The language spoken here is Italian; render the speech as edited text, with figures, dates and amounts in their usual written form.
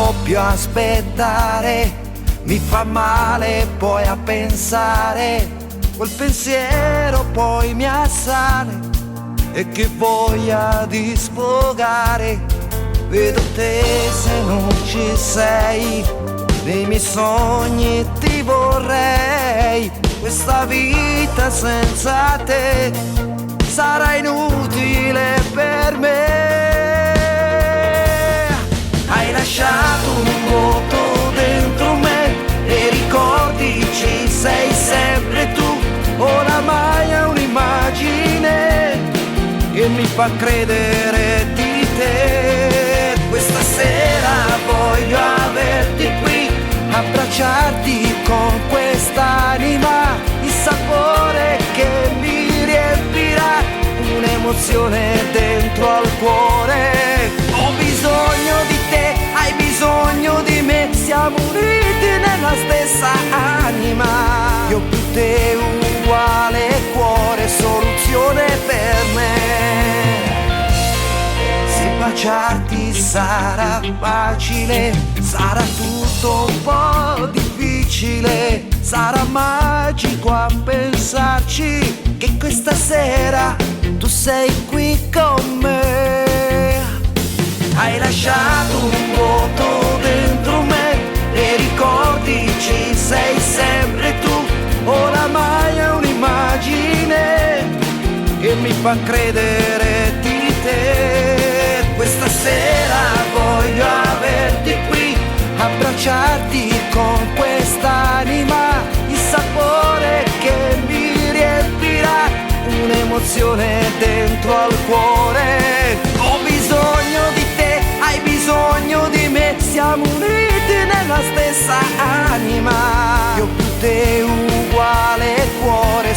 posso più aspettare, mi fa male poi a pensare, quel pensiero poi mi assale e che voglia di sfogare. Vedo te se non ci sei, nei miei sogni ti vorrei, questa vita senza te sarà inutile per me. Hai lasciato un vuoto dentro me e ricordi ci sei sempre tu, oramai è un'immagine che mi fa credere di te. Questa sera voglio averti qui, abbracciarti con quest'anima, il sapore che mi riempirà, un'emozione dentro al cuore. Ho bisogno di te, hai bisogno di me, siamo uniti nella stessa anima. Io più te uguale cuore, soluzione per me. Se baciarti sarà facile, sarà tutto un po' difficile, sarà magico a pensarci che questa sera tu sei qui con me. Hai lasciato un vuoto dentro me e ricordi ci sei sempre tu, oramai è un'immagine che mi fa credere di te. Questa sera voglio averti qui, abbracciarti con quest'anima, il sapore che mi riempirà, un'emozione dentro al cuore. Ho bisogno di te, hai bisogno di me, siamo uniti nella stessa anima. Io più te uguale cuore,